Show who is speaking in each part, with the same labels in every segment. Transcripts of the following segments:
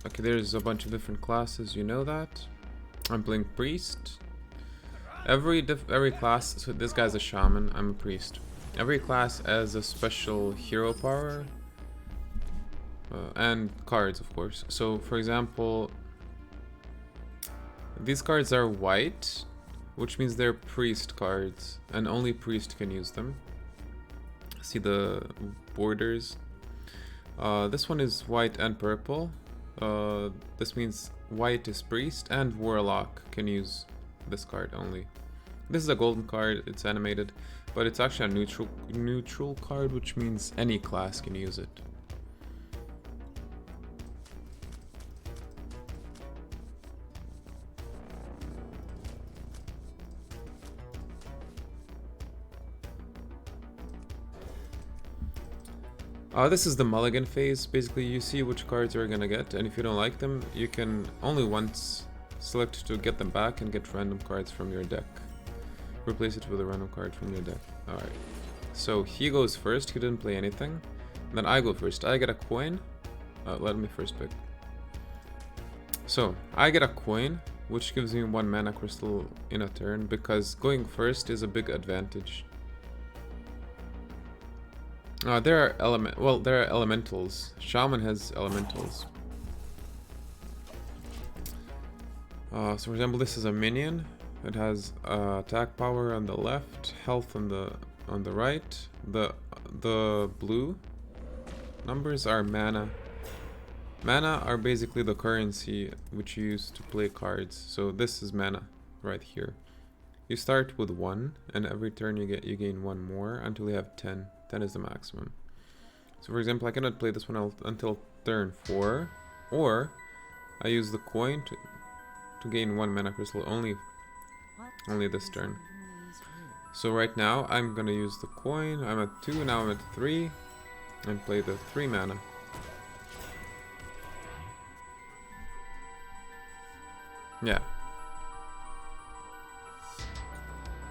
Speaker 1: Okay, there's a bunch of different classes, you know that. I'm playing Priest. Every class, so this guy's a Shaman, I'm a Priest. Every class has a special hero power. And cards, of course. So, for example, these cards are white, which means they're Priest cards, and only Priest can use them. See the borders? This one is white and purple. This means white is Priest and Warlock can use this card only. This is a golden card, it's animated, but it's actually a neutral card, which means any class can use it. This is the mulligan phase. Basically, you see which cards you're gonna get, and if you don't like them, you can only once select to get them back and get random cards from your deck. Replace it with a random card from your deck. Alright. So he goes first, he didn't play anything. Then I go first. I get a coin. Let me first pick. So, I get a coin, which gives me 1 mana crystal in a turn, because going first is a big advantage. There are elementals. Shaman has elementals. So for example, this is a minion. It has attack power on the left, health on the right. The blue numbers are mana. Mana are basically the currency which you use to play cards. So this is mana right here. You start with 1, and every turn you gain 1 more until you have 10. 10 is the maximum. So for example, I cannot play this one until turn 4, or I use the coin to gain 1 mana crystal only this turn. So right now I'm gonna use the coin. I'm at 2, now I'm at 3, and play the 3 mana. Yeah.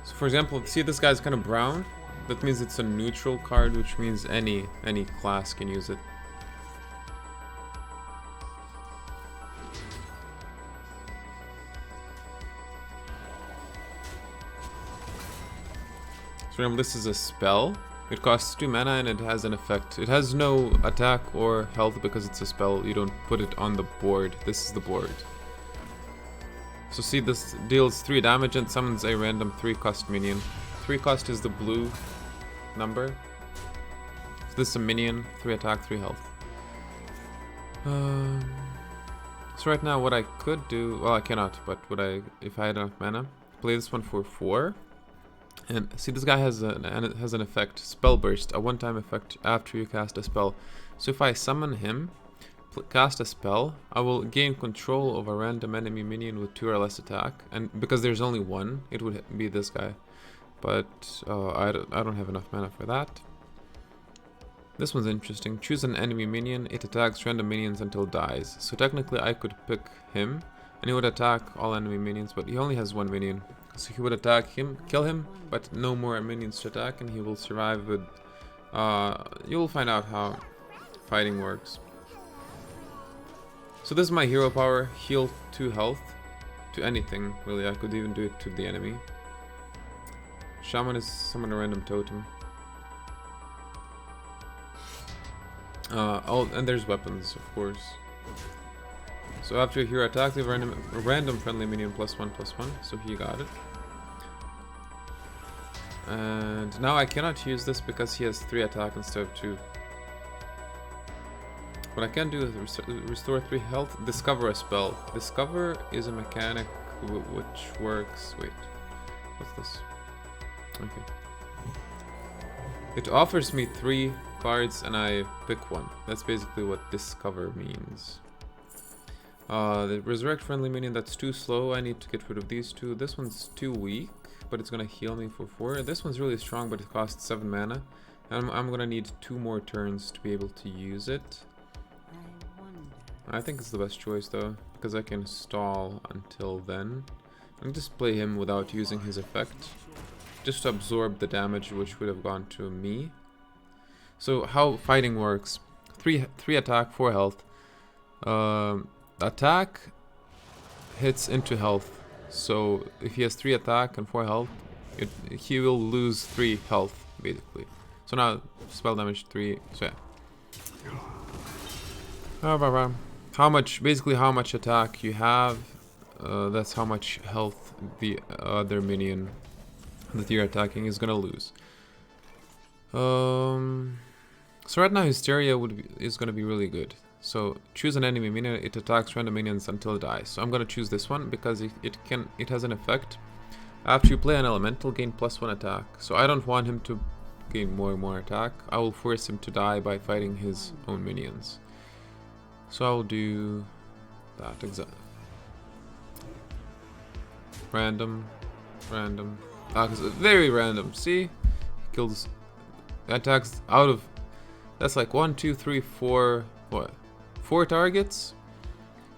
Speaker 1: So for example, see this guy's kind of brown? That means it's a neutral card, which means any class can use it. So remember, this is a spell. It costs 2 mana and it has an effect. It has no attack or health because it's a spell. You don't put it on the board. This is the board. So see, this deals 3 damage and summons a random 3-cost minion. 3 cost is the blue number. So this is a minion, 3 attack, 3 health. So right now what I could do, well I cannot, but if I had enough mana, play this one for 4. And see, this guy has an effect, Spell Burst, a one-time effect after you cast a spell. So if I summon him, cast a spell, I will gain control of a random enemy minion with 2 or less attack. And because there's only 1, it would be this guy. But I don't have enough mana for that. This one's interesting. Choose an enemy minion. It attacks random minions until it dies. So technically I could pick him, and he would attack all enemy minions, but he only has 1 minion. So he would attack him, kill him, but no more minions to attack, and he will survive with... you will find out how fighting works. So this is my hero power. Heal 2 health to anything, really. I could even do it to the enemy. Shaman is summon a random totem. And there's weapons, of course. So after a hero attacks, leave a random friendly minion +1/+1, so he got it. And now I cannot use this because he has 3 attack instead of 2. What I can do is restore 3 health, discover a spell. Discover is a mechanic which works... Wait, what's this? Okay. It offers me 3 cards and I pick 1. That's basically what discover means. The resurrect friendly minion, that's too slow. I need to get rid of these 2. This one's too weak, but it's gonna heal me for 4. This one's really strong, but it costs 7 mana. And I'm gonna need 2 more turns to be able to use it. I think it's the best choice though, because I can stall until then. And just play him without using his effect, just to absorb the damage which would have gone to me. So how fighting works: 3 attack, 4 health. Attack hits into health. So if he has 3 attack and 4 health, he will lose 3 health basically. So now spell damage 3. So yeah. How much? Basically, how much attack you have. That's how much health the other minion that you're attacking is gonna lose. So right now Hysteria is gonna be really good. So choose an enemy minion, it attacks random minions until it dies. So I'm gonna choose this one because it has an effect. After you play an elemental, gain +1 attack. So I don't want him to gain more and more attack. I will force him to die by fighting his own minions. So I'll do that exactly. Random. Cause very random. See? Kills, attacks out of, that's like 1, 2, 3, 4, what? 4 targets?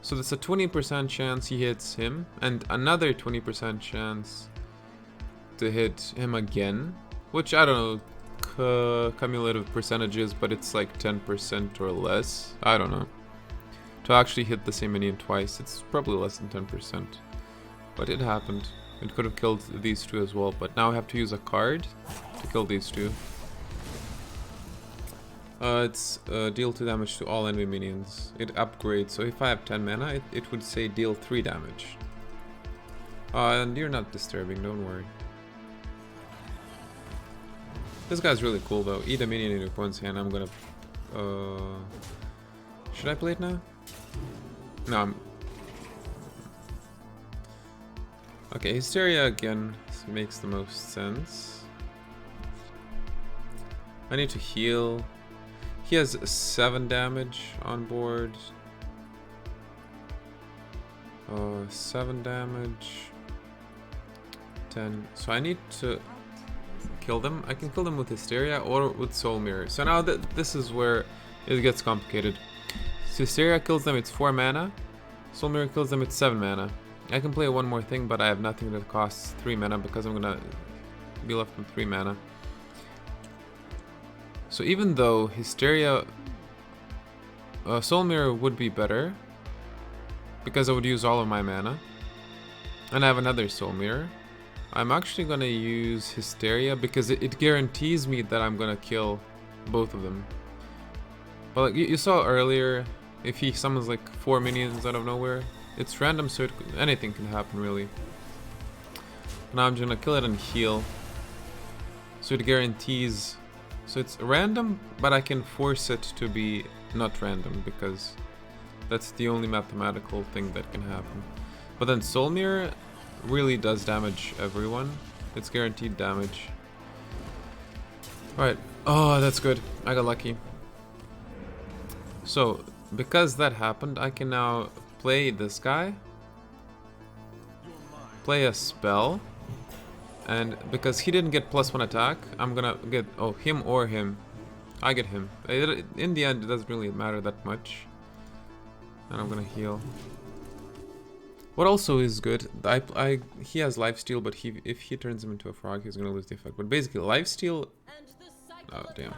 Speaker 1: So that's a 20% chance he hits him, and another 20% chance to hit him again, which I don't know cumulative percentages, but it's like 10% or less. I don't know. To actually hit the same minion twice, it's probably less than 10%. But it happened. It could have killed these two as well, but now I have to use a card to kill these two. It's deal 2 damage to all enemy minions. It upgrades, so if I have 10 mana, it would say deal 3 damage. And you're not disturbing, don't worry. This guy's really cool though. Eat a minion in your opponent's hand. I'm gonna... should I play it now? No, okay, Hysteria again makes the most sense. I need to heal. He has 7 damage on board. 7 damage. 10. So I need to kill them. I can kill them with Hysteria or with Soul Mirror. So now this is where it gets complicated. So Hysteria kills them, it's 4 mana. Soul Mirror kills them, it's 7 mana. I can play one more thing, but I have nothing that costs 3 mana because I'm gonna be left with 3 mana. So even though Hysteria... Soul Mirror would be better, because I would use all of my mana. And I have another Soul Mirror. I'm actually gonna use Hysteria because it guarantees me that I'm gonna kill both of them. But like you saw earlier, if he summons like 4 minions out of nowhere, it's random, so anything can happen really. Now I'm just gonna kill it and heal. So it guarantees, so it's random, but I can force it to be not random because that's the only mathematical thing that can happen. But then Soul Mirror really does damage everyone. It's guaranteed damage. Alright, oh that's good, I got lucky. So because that happened, I can now play this guy, play a spell, and because he didn't get +1 attack, I'm gonna get, oh, him or him. I get him. In the end, it doesn't really matter that much. And I'm gonna heal. What also is good, he has lifesteal, but if he turns him into a frog, he's gonna lose the effect. But basically, lifesteal... Oh, damn.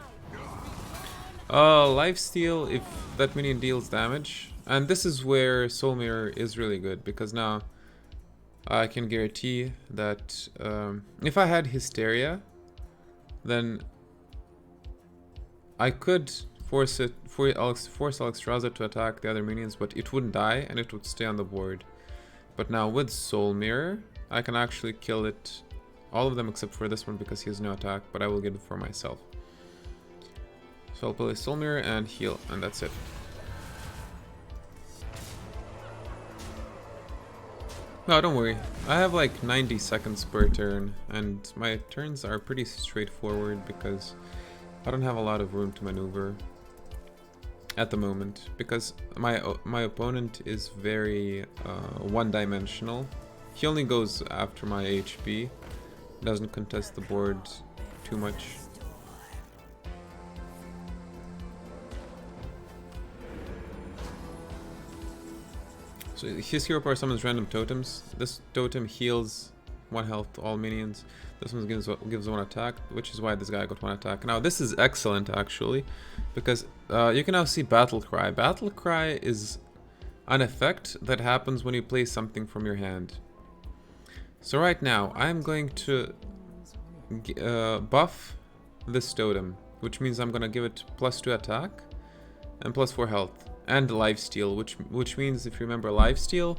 Speaker 1: Lifesteal, if that minion deals damage. And this is where Soul Mirror is really good, because now I can guarantee that if I had Hysteria, then I could force Alexstrasza to attack the other minions, but it wouldn't die and it would stay on the board. But now with Soul Mirror, I can actually kill it, all of them except for this one because he has no attack, but I will get it for myself. So I'll play Soul Mirror and heal, and that's it. No, don't worry. I have like 90 seconds per turn, and my turns are pretty straightforward because I don't have a lot of room to maneuver at the moment, because my opponent is very one-dimensional. He only goes after my HP, doesn't contest the board too much. So his hero power summons random totems. This totem heals 1 health to all minions. This one gives 1 attack, which is why this guy got 1 attack. Now this is excellent actually, because you can now see Battle Cry. Battle Cry is an effect that happens when you play something from your hand. So right now, I'm going to buff this totem, which means I'm gonna give it +2 attack and +4 health and lifesteal, which means, if you remember, lifesteal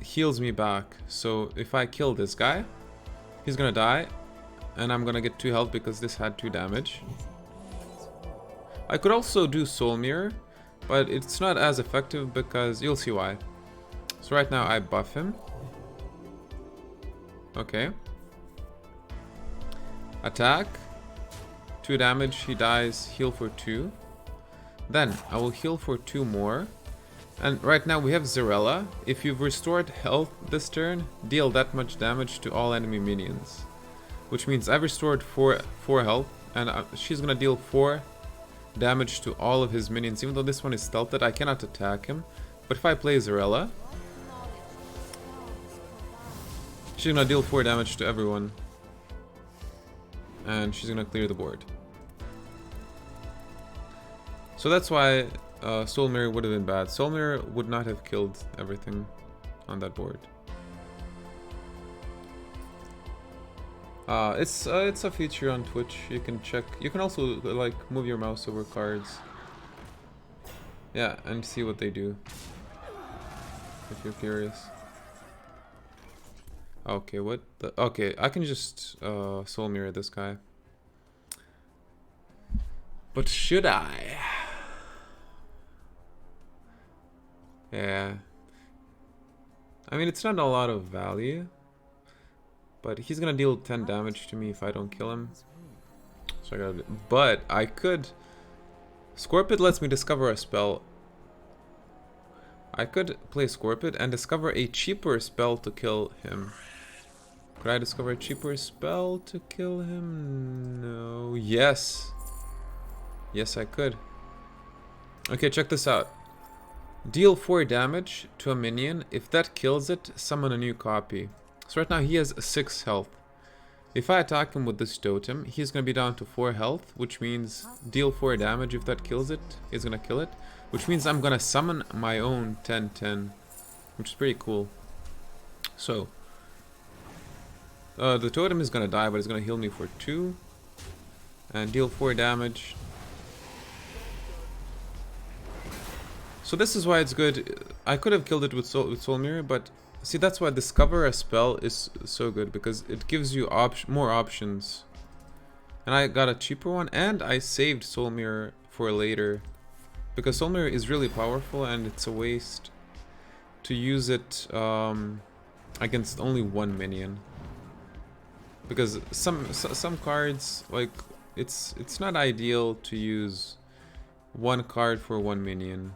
Speaker 1: heals me back. So if I kill this guy, he's gonna die, and I'm gonna get 2 health because this had 2 damage. I could also do Soul Mirror, but it's not as effective because you'll see why. So right now I buff him. Okay. Attack. 2 damage, he dies, heal for 2. Then I will heal for 2 more. And right now we have Zarella. If you've restored health this turn, deal that much damage to all enemy minions. Which means I've restored 4 health, and she's gonna deal 4 damage to all of his minions. Even though this one is stealthed, I cannot attack him. But if I play Zarella, she's gonna deal 4 damage to everyone. And she's gonna clear the board. So that's why Soul Mirror would have been bad. Soul Mirror would not have killed everything on that board. It's a feature on Twitch. You can check. You can also like move your mouse over cards. Yeah, and see what they do. If you're curious. Okay, what the? Okay, I can just Soul Mirror this guy. But should I? Yeah. I mean, it's not a lot of value. But he's gonna deal 10 damage to me if I don't kill him. So I gotta. But I could. Scorpid lets me discover a spell. I could play Scorpid and discover a cheaper spell to kill him. Could I discover a cheaper spell to kill him? No. Yes. Yes, I could. Okay, check this out. Deal 4 damage to a minion. If that kills it, summon a new copy. So right now he has 6 health. If I attack him with this totem, he's going to be down to 4 health, which means deal 4 damage. If that kills it, he's going to kill it. Which means I'm going to summon my own 10-10, which is pretty cool. So, the totem is going to die, but it's going to heal me for 2. And deal 4 damage. So this is why it's good. I could have killed it with Soul Mirror, but see, that's why Discover a Spell is so good, because it gives you more options. And I got a cheaper one, and I saved Soul Mirror for later. Because Soul Mirror is really powerful, and it's a waste to use it against only one minion. Because some cards, like, it's not ideal to use one card for one minion.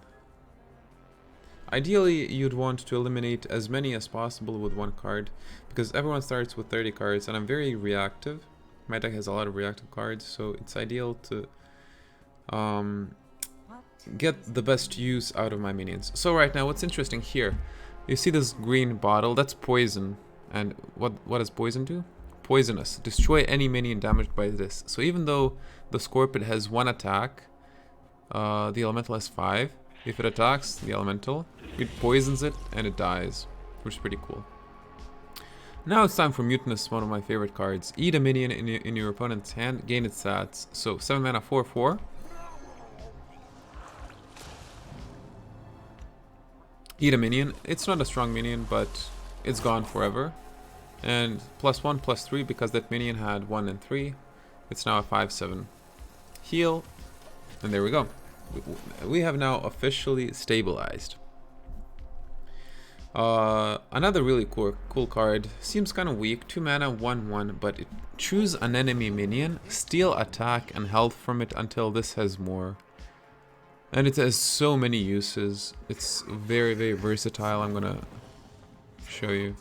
Speaker 1: Ideally, you'd want to eliminate as many as possible with one card, because everyone starts with 30 cards, and I'm very reactive. My deck has a lot of reactive cards, so it's ideal to get the best use out of my minions. So right now, what's interesting here, you see this green bottle, that's poison. And what does poison do? Poisonous. Destroy any minion damaged by this. So even though the Scorpid has 1 attack, the Elemental has 5. If it attacks the Elemental, it poisons it and it dies, which is pretty cool. Now it's time for Mutinous, one of my favorite cards. Eat a minion in your opponent's hand, gain its stats. So 7 mana, 4/4. Eat a minion. It's not a strong minion, but it's gone forever. And +1, +3, because that minion had 1 and 3. It's now a 5/7. Heal, and there we go. We have now officially stabilized. Another really cool card. Seems kind of weak. 2 mana, 1/1, but choose an enemy minion, steal attack and health from it until this has more. And it has so many uses. It's very, very versatile. I'm gonna show you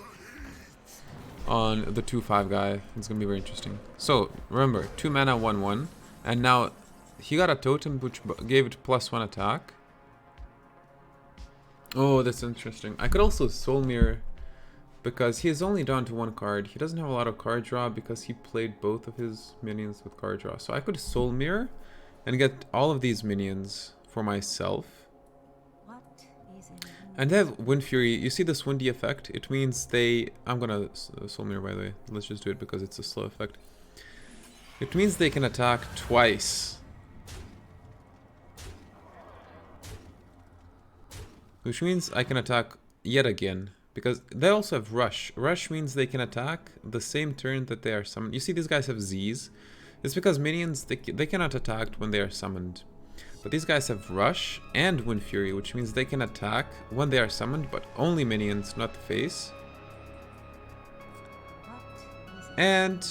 Speaker 1: on the 2/5 guy. It's gonna be very interesting. So remember, 2 mana, 1/1, and now he got a totem which gave it +1 attack. Oh, that's interesting. I could also Soul Mirror, because he is only down to 1 card. He doesn't have a lot of card draw because he played both of his minions with card draw. So I could Soul Mirror and get all of these minions for myself. And they have Wind Fury. You see this windy effect? It means they... I'm gonna Soul Mirror, by the way. Let's just do it because it's a slow effect. It means they can attack twice. Which means I can attack yet again. Because they also have Rush. Rush means they can attack the same turn that they are summoned. You see these guys have Zs. It's because minions, they cannot attack when they are summoned. But these guys have Rush and Wind Fury, which means they can attack when they are summoned, but only minions, not the face. And...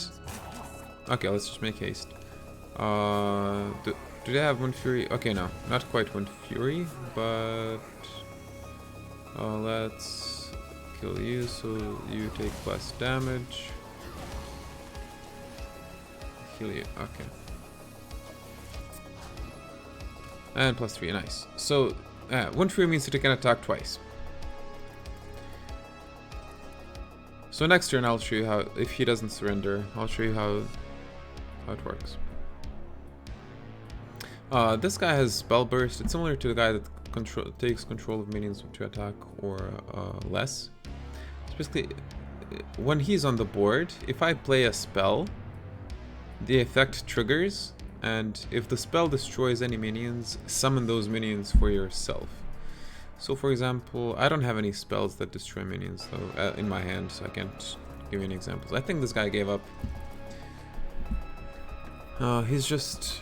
Speaker 1: okay, let's just make haste. Do they have Wind Fury? Okay, no, not quite Wind Fury, but... let's kill you, so you take less damage. Heal you, okay. And +3, nice. So, Wind Fury means that you can attack twice. So next turn I'll show you how, if he doesn't surrender, I'll show you how it works. This guy has Spell Burst. It's similar to the guy that takes control of minions to attack or less. It's basically, when he's on the board, if I play a spell, the effect triggers, and if the spell destroys any minions, summon those minions for yourself. So for example, I don't have any spells that destroy minions though in my hand, so I can't give you any examples. I think this guy gave up. He's just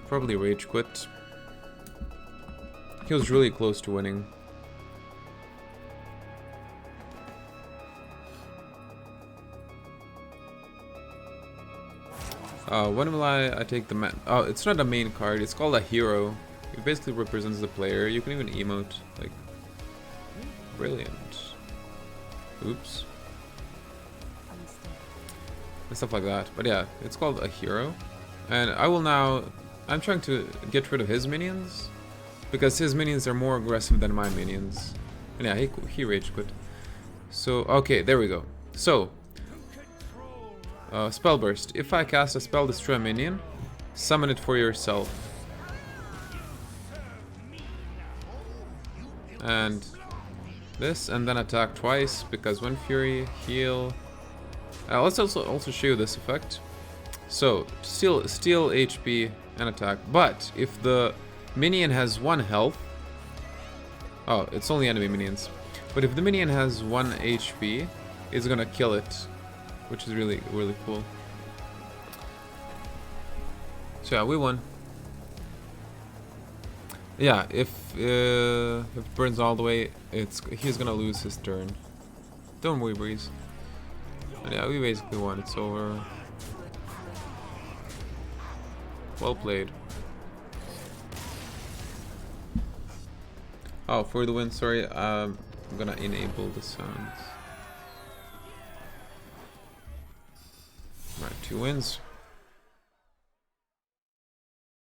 Speaker 1: probably rage quit. He was really close to winning. When will I take the man? Oh, it's not a main card. It's called a hero. It basically represents the player. You can even emote, like, brilliant. Oops. And stuff like that. But yeah, it's called a hero. And I will now... I'm trying to get rid of his minions, because his minions are more aggressive than my minions. And yeah, he rage quit. So, okay, there we go. So, Spell Burst. If I cast a spell, destroy a minion, summon it for yourself. And this, and then attack twice, because Wind Fury, heal. Let's also show you this effect. So, steal HP and attack. But, if the minion has 1 health... oh, it's only enemy minions. But if the minion has 1 HP, it's gonna kill it. Which is really, really cool. So yeah, we won. Yeah, if it burns all the way, he's gonna lose his turn. Don't worry, Breeze. And yeah, we basically won. It's over. Well played. Oh, for the win, sorry, I'm gonna enable the sounds. Right, 2 wins.